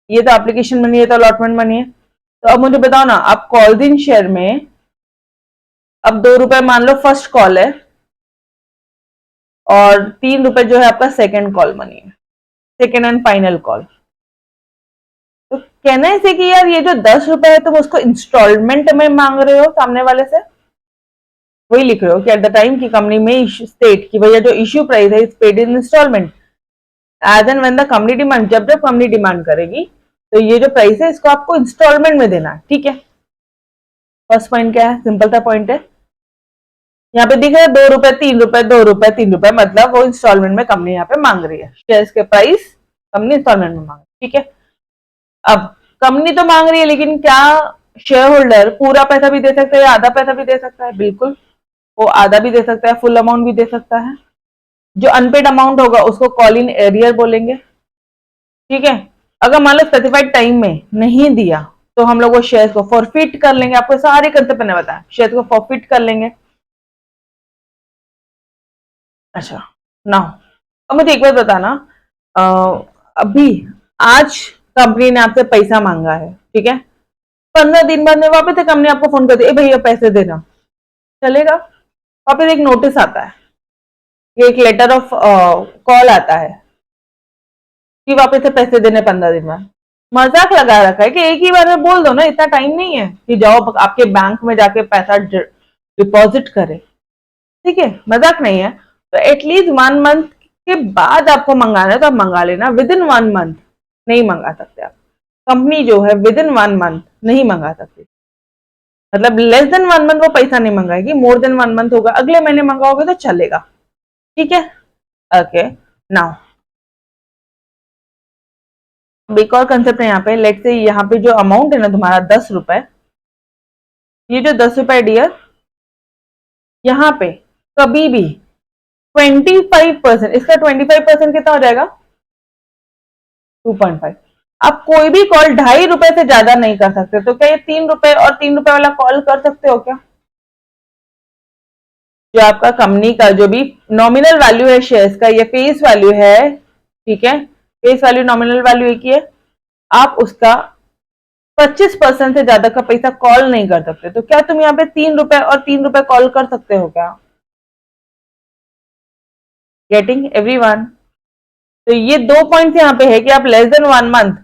ये तो एप्लीकेशन मनी है तो अलॉटमेंट मनी है। तो अब मुझे बताओ ना, आप कॉल इन शेयर में अब 2 रुपए मान लो फर्स्ट कॉल है, और 3 रुपए जो है आपका सेकेंड कॉल मनी है, सेकेंड एंड फाइनल कॉल। तो कहना है कि यार ये जो 10 रुपए है तुम उसको इंस्टॉलमेंट में मांग रहे हो सामने वाले से, वही लिख रहे हो कि एट द टाइम की कंपनी में स्टेट कि भैया जो इश्यू प्राइस है is paid in instalment as and when the company demand, जब जब कंपनी डिमांड करेगी तो ये जो प्राइस है इसको आपको इंस्टॉलमेंट में देना है, ठीक है। फर्स्ट पॉइंट क्या है? सिंपल सा पॉइंट है, यहाँ पे दिख रहा है 2 रुपए 3 रुपए 2 रुपए 3 रुपए, मतलब वो इंस्टॉलमेंट में कंपनी यहाँ पे मांग रही है, शेयर्स के प्राइस कंपनी इंस्टॉलमेंट में मांग रही है, ठीक है। अब कंपनी तो मांग रही है, लेकिन क्या शेयर होल्डर पूरा पैसा भी दे सकता है या आधा पैसा भी दे सकता है? बिल्कुल, वो आधा भी दे सकता है, फुल अमाउंट भी दे सकता है। जो अनपेड अमाउंट होगा उसको कॉल इन एरियर बोलेंगे, ठीक है। अगर मान लो स्पेसिफाइड टाइम में नहीं दिया तो हम लोग वो शेयर को फॉरफिट कर लेंगे। आपको सारे कंसेप्ट मैंने बताया, शेयर को फॉरफिट कर लेंगे। अच्छा, नाउ अब मुझे एक बात बताना, अ, अभी आज कंपनी ने आपसे पैसा मांगा है, ठीक है, 15 दिन बाद में वापस से कंपनी आपको फोन करती है, भैया पैसे देना, चलेगा? वापस एक नोटिस आता है, ये एक लेटर ऑफ कॉल आता है कि वापस से पैसे देने 15 दिन बाद। मजाक लगा रखा है कि एक ही बार में बोल दो ना, इतना टाइम नहीं है कि जाओ आपके बैंक में जाके पैसा डिपॉजिट करे, ठीक है, मजाक नहीं है। तो एटलीस्ट 1 मंथ के बाद आपको मंगाना है तो आप मंगा लेना, विद इन 1 मंथ नहीं मंगा सकते आप। कंपनी जो है विद इन 1 मंथ नहीं मंगा सकती, मतलब लेस देन 1 मंथ वो पैसा नहीं मंगाएगी, मोर देन 1 मंथ होगा, अगले महीने मंगाओगे तो चलेगा, ठीक है। ओके, नाउ एक और कंसेप्ट है यहाँ पे, लेट से यहाँ पे जो अमाउंट है ना तुम्हारा 10 रुपए, ये जो 10 रुपए डियर, यहाँ पे कभी भी 25%, इसका 25% कितना हो जाएगा? 2.5। आप कोई भी कॉल 2.5 रुपए से ज्यादा नहीं कर सकते, तो क्या ये 3 रुपए और 3 रुपए वाला कॉल कर सकते हो क्या? जो आपका कंपनी का जो भी नॉमिनल वैल्यू है शेयर्स का, या फेस वैल्यू है, ठीक है, फेस वैल्यू नॉमिनल वैल्यू एक ही है, आप उसका 25% से ज्यादा का पैसा कॉल नहीं कर सकते। तो क्या तुम यहाँ पे 3 रुपए और 3 रुपए कॉल कर सकते हो क्या? Getting everyone? तो ये 2 पॉइंट्स यहाँ पे है कि आप लेस देन 1 मंथ,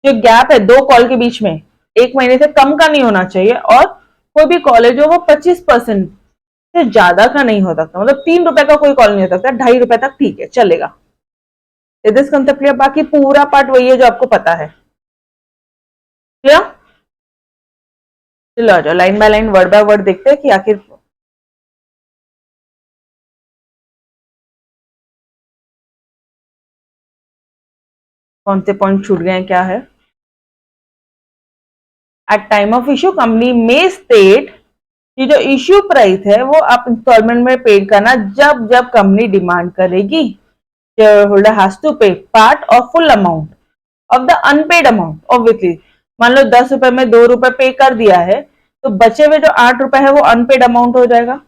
जो गैप है 2 कॉल के बीच में, 1 महीने से कम का नहीं होना चाहिए, और कोई भी कॉल है जो वो 25% से ज्यादा का नहीं हो सकता, मतलब 3 रुपए का कोई कॉल नहीं हो सकता, 2.5 रुपए तक ठीक है, चलेगा। This concept clear? बाकी पूरा पार्ट वही है जो आपको पता है, क्लियर? चलो आ जाओ, line by line word by word देखते हैं कि आखिर कौन से पॉइंट छूट गए हैं, क्या है। At time of issue company में स्टेट कि जो इश्यू प्राइस है वो आप इंस्टॉलमेंट में पेड करना जब जब कंपनी डिमांड करेगी। Share holder has to pay part और full amount of the unpaid amount, obviously. मान लो 10 रुपए में 2 रुपए पे कर दिया है, तो बचे हुए जो 8 रुपए है वो अनपेड अमाउंट हो जाएगा,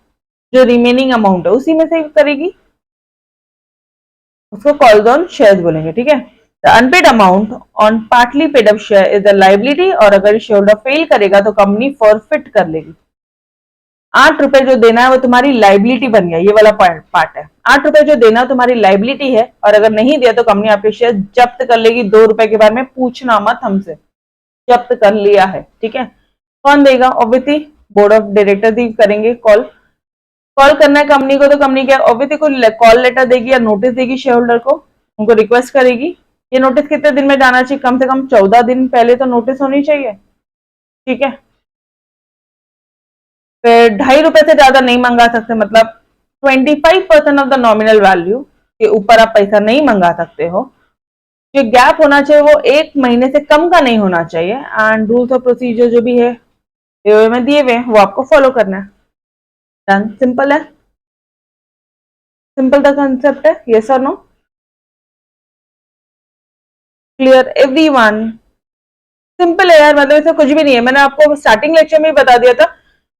जो रिमेनिंग अमाउंट है उसी में से करेगी, उसको कॉल्स ऑन शेयर्स बोलेंगे, ठीक है। The unpaid amount on partly paid up share is the liability, और अगर शेयर होल्डर फेल करेगा तो कंपनी फॉरफिट कर लेगी। 8 रुपए जो देना है वो तुम्हारी लाइबिलिटी बन गया, ये वाला पार्ट है। 8 रुपए जो देना तुम्हारी लाइबिलिटी है, और अगर नहीं दिया तो कंपनी आपके शेयर जब्त कर लेगी। 2 रुपए के बारे में पूछना मत हमसे, जब्त कर लिया है, ठीक है। कौन देगा? ऑब्वियसली बोर्ड ऑफ डायरेक्टर ही करेंगे कॉल। कॉल करना है कंपनी को, तो कंपनी क्या ऑब्वियसली कोई कॉल लेटर देगी या नोटिस देगी शेयर होल्डर को, उनको रिक्वेस्ट करेगी। ये नोटिस कितने दिन में जाना चाहिए? कम से कम 14 दिन पहले तो नोटिस होनी चाहिए, ठीक है। फिर 2.5 रुपए से ज्यादा नहीं मंगा सकते, मतलब 25% ऑफ द नॉमिनल वैल्यू के ऊपर आप पैसा नहीं मंगा सकते हो। जो गैप होना चाहिए वो 1 महीने से कम का नहीं होना चाहिए, एंड रूल्स और प्रोसीजर जो भी है एओए में दिए हुए हैं वो आपको फॉलो करना है। डन, सिंपल है, सिंपल द कंसेप्ट है, यस और नो? Clear everyone? सिंपल है यार, मतलब इसमें कुछ भी नहीं है। मैंने आपको स्टार्टिंग लेक्चर में ही बता दिया था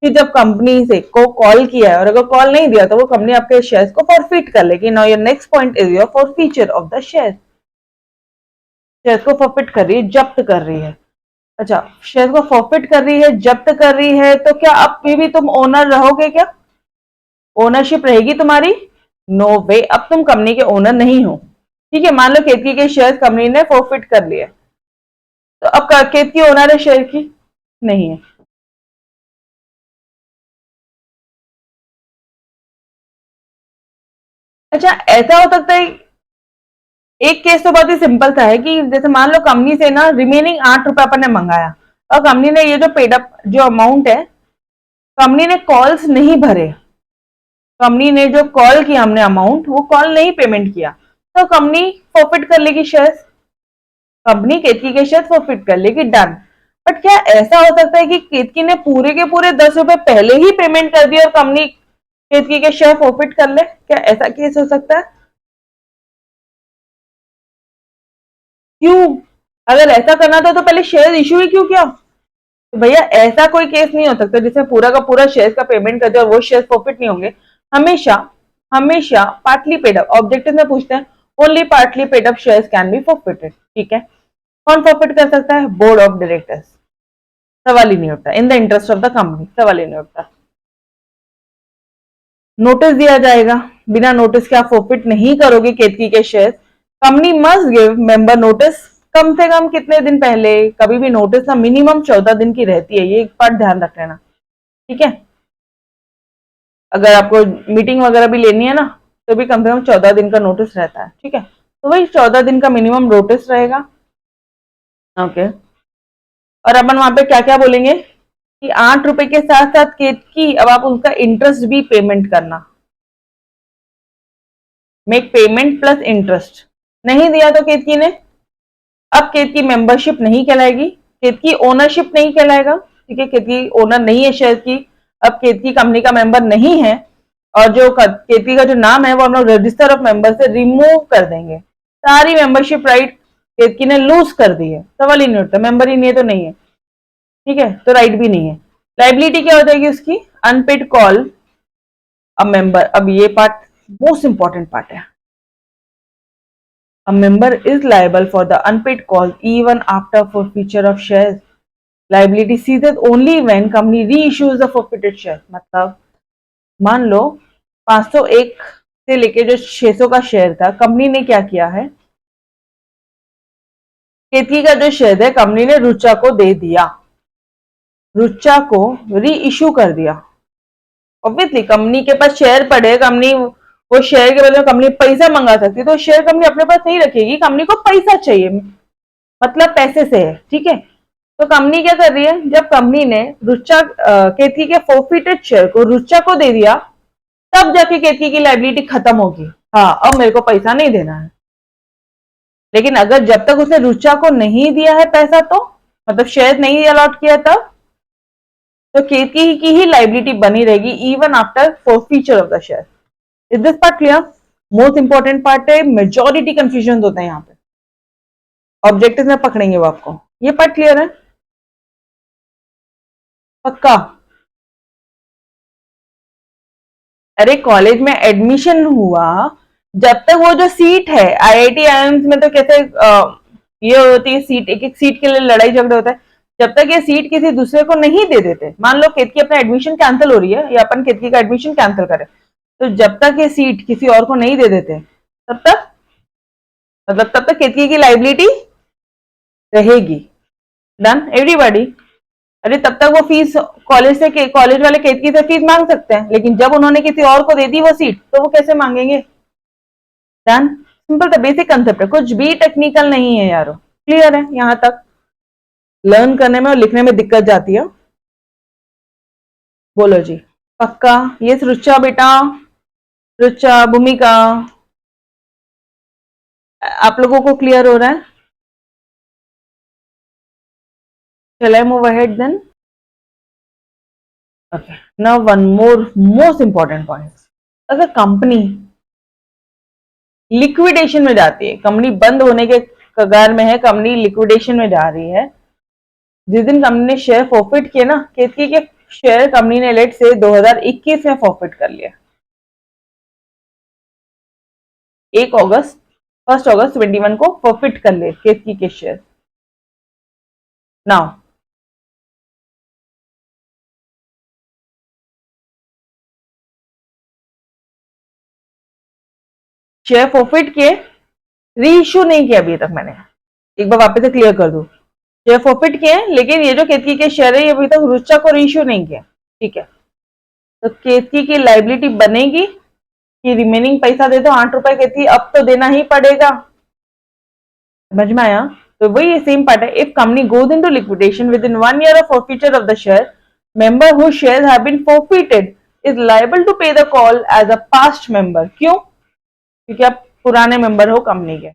कि जब कंपनी से को कॉल किया है और अगर कॉल नहीं दिया तो वो कंपनी आपके शेयर्स को फॉरफिट कर लेगी। Now your next point is your forfeiture of the share. Shares को फॉरफिट कर रही है, जब्त कर रही है। अच्छा, शेयर को फॉरफिट कर रही है, जब्त कर रही है, तो क्या अब भी तुम ओनर रहोगे क्या? ओनरशिप रहेगी तुम्हारी? नो वे, अब तुम कंपनी के ओनर नहीं हो, ठीक है। मान लो केतकी के शेयर कंपनी ने फॉरफिट कर लिए, तो अब केतकी ओनर है शेयर की? नहीं है। अच्छा, ऐसा हो सकता है, एक केस तो बहुत ही सिंपल सा है कि जैसे मान लो कंपनी से ना रिमेनिंग 8 रुपए अपन ने मंगाया, और कंपनी ने ये जो पेड अप जो अमाउंट है, कंपनी ने कॉल्स नहीं भरे, कंपनी ने जो कॉल किया हमने अमाउंट, वो कॉल नहीं पेमेंट किया, तो कंपनी फॉरफिट कर लेगी शेयर्स, कंपनी केतकी के शेयर फॉरफिट कर लेगी, डन। बट क्या ऐसा हो सकता है कि केतकी ने पूरे के पूरे 10 रुपए पहले ही पेमेंट कर दिया और कंपनी केतकी के शेयर फॉरफिट कर ले? क्या ऐसा केस हो सकता है? क्यों? अगर ऐसा करना था तो पहले शेयर इशू ही क्यों किया? तो भैया ऐसा कोई केस नहीं हो सकता जिसमें पूरा का पूरा शेयर का पेमेंट कर दे और वो शेयर प्रॉफिट नहीं होंगे। हमेशा हमेशा पार्टली पेड अप ऑब्जेक्टिव में पूछते हैं, only partly paid up shares can be forfeited. ठीक है, कौन फॉरफिट कर सकता है? Board of directors. सवाल ही नहीं उठता, in the interest of the company सवाल ही नहीं उठता। नोटिस दिया जाएगा, बिना नोटिस के आप फॉरफिट नहीं करोगे केतकी के share. Company must give member notice कम से कम कितने दिन पहले, कभी भी नोटिस ना मिनिमम 14 दिन की रहती है, ये एक बात ध्यान रख लेना। ठीक है, अगर आपको मीटिंग वगैरह भी लेनी है ना तो भी कम से कम 14 दिन का नोटिस रहता है। ठीक है, तो वही 14 दिन का मिनिमम नोटिस रहेगा। ओके, और अपन वहां पे क्या क्या बोलेंगे कि 8 रुपए के साथ साथ केतकी अब आप उनका इंटरेस्ट भी पेमेंट करना, मेक पेमेंट प्लस इंटरेस्ट। नहीं दिया तो केतकी ने, अब केतकी मेंबरशिप नहीं कहलाएगी, केतकी ओनरशिप नहीं कहलाएगा। ठीक है, केतकी ओनर नहीं है शेयर की, अब केतकी कंपनी का मेंबर नहीं है, और जो केतकी का जो नाम है वो हम लोग रजिस्टर ऑफ मेंबर से रिमूव कर देंगे। सारी मेंबरशिप राइट केतकी ने लूज कर दी है, सवाल ही नहीं उठता, मेंबर ही नहीं है तो नहीं है। ठीक है, तो राइट भी नहीं है। लाइबिलिटी क्या हो जाएगी उसकी? Unpaid call a member. अब ये पार्ट मोस्ट इंपॉर्टेंट पार्ट है। A member is liable for the unpaid call even after forfeiture of shares. Liability ceases only when company reissues the forfeited share. मतलब मान लो 501 से लेके जो 600 का शेयर था, कंपनी ने क्या किया है, केतकी का जो शेयर है कंपनी ने रुचा को दे दिया, रुचा को री इश्यू कर दिया। ऑब्वियसली कंपनी के पास शेयर पड़े, कंपनी वो शेयर के बदले में कंपनी पैसा मंगा सकती है, तो शेयर कंपनी अपने पास नहीं रखेगी, कंपनी को पैसा चाहिए, मतलब पैसे से है। ठीक है, तो कंपनी क्या कर रही है, जब कंपनी ने रुचा केतकी के फोरफिटेड शेयर को रुचा को दे दिया, तब जाके केतकी की लाइबिलिटी खत्म होगी। हाँ, अब मेरे को पैसा नहीं देना है। लेकिन अगर जब तक उसने रुचा को नहीं दिया है पैसा, तो मतलब शेयर नहीं अलॉट किया, तब तो केतकी की ही लाइबिलिटी बनी रहेगी even after forfeiture of the share. Is this part clear? Most important part है, मेजॉरिटी कंफ्यूजन होते हैं यहाँ पे, ऑब्जेक्टिव में पकड़ेंगे वो आपको। ये पार्ट क्लियर है? पक्का? अरे कॉलेज में एडमिशन हुआ, जब तक वो जो सीट है आईआईटी आईआईएम्स में तो कैसे ये होती है सीट, एक एक सीट के लिए लड़ाई झगड़ा होता है, जब तक ये सीट किसी दूसरे को नहीं दे देते, मान लो केतकी अपना एडमिशन कैंसिल हो रही है या अपन केतकी का एडमिशन कैंसिल करें, तो जब तक ये सीट किसी और को नहीं दे देते तब तक मतलब तब तक केतकी की लाइबिलिटी रहेगी। Done everybody? अरे तब तक वो फीस कॉलेज से, कॉलेज वाले केतकी से फीस मांग सकते हैं, लेकिन जब उन्होंने किसी और को दे दी वो सीट, तो वो कैसे मांगेंगे? डन, सिंपल था, बेसिक कंसेप्ट है, कुछ भी टेक्निकल नहीं है यारो। क्लियर है यहां तक? लर्न करने में और लिखने में दिक्कत जाती है। बोलो जी, पक्का? ये रुचा बेटा, रुचा, भूमिका, आप लोगों को क्लियर हो रहा है? Shall I move ahead then? Okay. Now one more most important point. अगर कंपनी लिक्विडेशन में जाती है, कंपनी बंद होने के कगार में है, कंपनी लिक्विडेशन में जा रही है, जिस दिन कंपनी ने शेयर फॉरफिट किए ना, केतकी के शेयर कंपनी ने लेट से 2021 में फॉरफिट कर लिया, 1 अगस्त 21 को फॉरफिट कर लिए केतकी के शेयर। नाउ शेयर फॉरफिट किए, री इश्यू नहीं किया अभी तक, मैंने एक बार वापस से क्लियर कर दूं, शेयर फॉरफिट किए, लेकिन ये जो केतकी के शेयर है ये अभी तक रुचा को री इश्यू नहीं किया। ठीक है, तो केतकी की लाइबिलिटी बनेगी कि रिमेनिंग पैसा दे दो 8 रुपए, केतकी अब तो देना ही पड़ेगा। समझ में आया? तो वही सेम पार्ट है, if company goes into liquidation within 1 year of forfeiture of the share, member who shares have been forfeited is liable to pay the call as a past member. क्यों? क्योंकि आप पुराने मेंबर हो कंपनी के।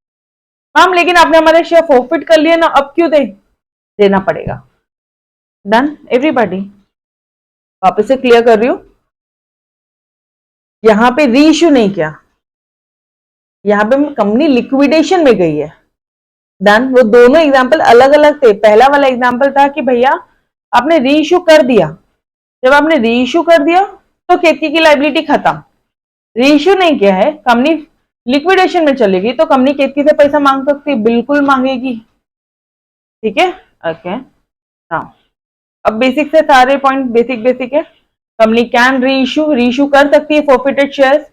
हम लेकिन आपने हमारे शेयर फॉरफिट कर लिए ना, अब क्यों देना पड़ेगा। Done everybody? वापस से क्लियर कर रही हूं, यहां पे री इश्यू नहीं किया, यहां पे कंपनी लिक्विडेशन में गई है। डन, वो दोनों एग्जांपल अलग अलग थे। पहला वाला एग्जांपल था कि भैया आपने री इशू कर दिया, जब आपने री इशू कर दिया तो केतकी की लाइबिलिटी खत्म। री इशू नहीं किया है, कंपनी लिक्विडेशन में चलेगी तो कंपनी केतकी से पैसा मांग सकती है, बिल्कुल मांगेगी। ठीक है, ओके। हाँ, अब बेसिक से सारे पॉइंट बेसिक बेसिक है। कंपनी कैन री इशू कर सकती है फॉरफिटेड शेयर्स,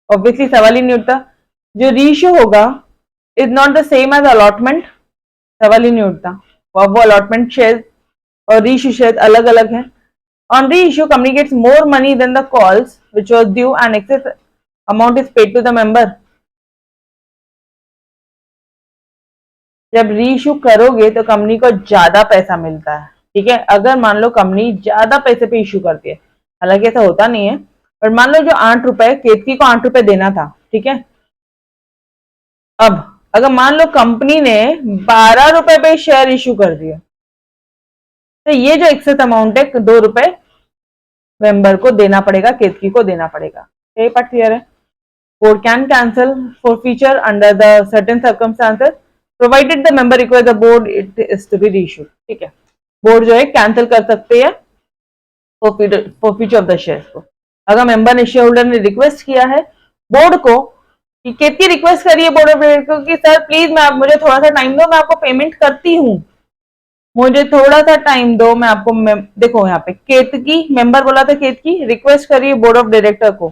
ऑब्वियसली सवाल ही नहीं उठता। जो री इशू होगा is not the same as allotment, सवाल ही नहीं उठता। वो अलॉटमेंट शेयर और री इशू शेयर अलग अलग है। On reissue, company gets more money than the calls which was due and excess amount is paid to the member. जब रीइश्यू करोगे तो कंपनी को ज्यादा पैसा मिलता है। ठीक है, अगर मान लो कंपनी ज्यादा पैसे पे इश्यू करती है, हालांकि ऐसा होता नहीं है, पर मान लो जो 8 रुपए केतकी को 8 रुपए देना था, ठीक है, अब अगर मान लो कंपनी ने 12 रुपए पे शेयर इश्यू कर दिया, तो ये जो एक्सेस अमाउंट है 2 रुपए मेंबर को देना पड़ेगा, केतकी को देना पड़ेगा। ये पार्ट क्लियर है। Board can cancel forfeiture under the certain circumstances provided the member requires the board it is to be reissued। ठीक है, बोर्ड जो है कैंसिल कर सकते हैं forfeiture ऑफ द शेयर को। अगर मेंबर ने शेयर होल्डर ने रिक्वेस्ट किया है बोर्ड को कि केतकी रिक्वेस्ट करिए बोर्ड ऑफ डायरेक्टर को कि सर प्लीज मैं मुझे थोड़ा सा टाइम दो, मैं आपको पेमेंट करती हूँ, मुझे थोड़ा सा टाइम दो, मैं आपको देखो यहाँ पे केतकी मेंबर बोला था, केतकी रिक्वेस्ट करिए बोर्ड ऑफ डायरेक्टर को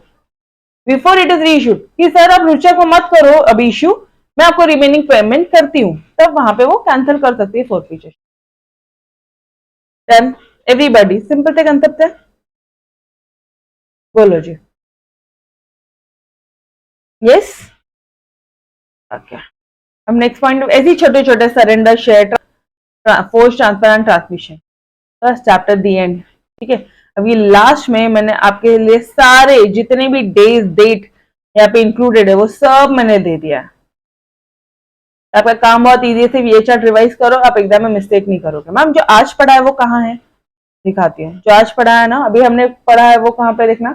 बिफोर इट इज रीइश्यूड कि सर आप रुचा को मत करो अभी इश्यू, मैं आपको रिमेनिंग पेमेंट करती हूँ, तब वहां पे वो कैंसिल कर सकती है फॉरफीचर। डन एवरीबॉडी, सिंपल से कंसेप्ट है, बोलो जी। Yes, okay. अब नेक्स्ट पॉइंट ऐसे छोटे छोटे surrender share force transfer and transmission, बस चैप्टर दी एंड। ठीक है, अभी लास्ट में मैंने आपके लिए सारे जितने भी डेज डेट यहाँ पे इंक्लूडेड है वो सब मैंने दे दिया है। आपका काम बहुत इजी है, सिर्फ ये चार्ट रिवाइज करो, आप एग्जाम में मिस्टेक नहीं करोगे। मैम जो आज पढ़ा है वो कहाँ है, दिखाती है। जो आज पढ़ा है ना, अभी हमने पढ़ा है वो कहाँ पे देखना।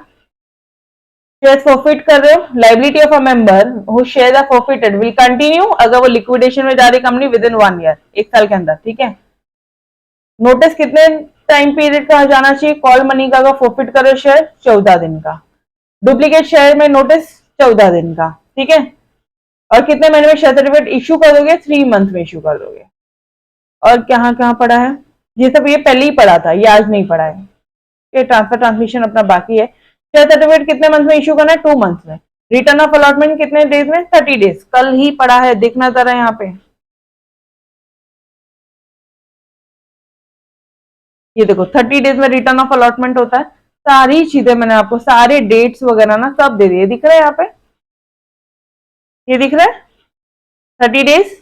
शेयर्स फॉरफिट कर रहे हो, liability of a member who shares are forfeited will continue अगर वो लिक्विडेशन में जा रही कंपनी विद इन 1 ईयर, 1 साल के अंदर। ठीक है, नोटिस कितने टाइम पीरियड का जाना चाहिए, कॉल मनी का अगर फॉरफिट करो शेयर 14 दिन का, डुप्लीकेट शेयर में नोटिस 14 दिन का। ठीक है, और कितने महीने में शेयर सर्टिफिकेट इशू कर दोगे, 3 मंथ में इशू कर दोगे। और कहाँ कहाँ पढ़ा है ये सब, ये पहले ही पढ़ा था, ये आज नहीं पढ़ा है। ये ट्रांसफर ट्रांसमिशन अपना बाकी है। शेयर सर्टिफिकेट कितने मंथ में इशू करना है, 2 मंथ में। रिटर्न ऑफ अलॉटमेंट कितने डेज में, 30 डेज, कल ही पढ़ा है, देखना जरा यहाँ पे। ये देखो 30 डेज में रिटर्न ऑफ अलॉटमेंट होता है। सारी चीजें मैंने आपको सारे डेट्स वगैरह ना सब दे दिए, दिख रहा है यहाँ पे, ये दिख रहा है 30 डेज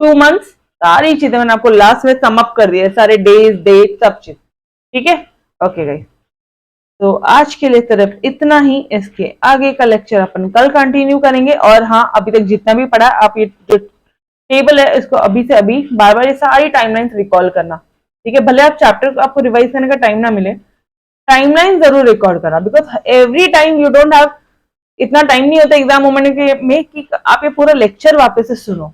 2 मंथ्स, सारी चीजें मैंने आपको लास्ट में सम अप कर दिया, सारे डेज डेट सब चीज। ठीक है, ओके गाइस, तो आज के लिए सिर्फ इतना ही। इसके आगे का लेक्चर अपन कल कंटिन्यू करेंगे। और हाँ, अभी तक जितना भी पढ़ा आप ये जो टेबल है इसको अभी से अभी बार बार ये सारी टाइमलाइंस रिकॉल करना। ठीक है, भले आप चैप्टर को आपको रिवाइज करने का टाइम ना मिले, टाइमलाइन जरूर रिकॉर्ड करना, because every time you don't have, इतना टाइम नहीं होता एग्जाम मोमेंट में कि आप ये पूरा लेक्चर वापस से सुनो।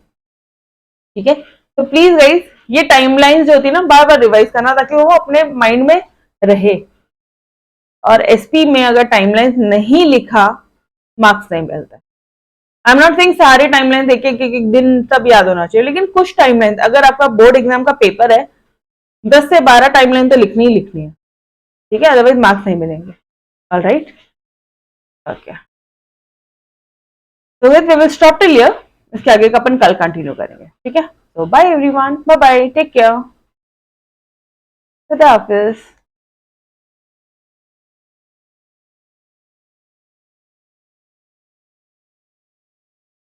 ठीक है, तो प्लीज गाइस ये टाइमलाइंस जो होती है ना बार बार रिवाइज करना, ताकि वो अपने माइंड में रहे। और एसपी में अगर टाइमलाइंस नहीं लिखा मार्क्स नहीं मिलता। आई एम नॉट सेइंग सारे टाइमलाइंस एक दिन सब याद होना चाहिए, लेकिन कुछ टाइमलाइंस, अगर आपका बोर्ड एग्जाम का पेपर है 10 से 12 टाइमलाइन तो लिखनी ही लिखनी है। ठीक है, अदरवाइज मार्क्स नहीं मिलेंगे। ऑलराइट, ओके, तो we will stop till here. इसके आगे का अपन कल कंटिन्यू करेंगे। ठीक है, तो bye everyone, bye bye, take care, खुदा हाफिज।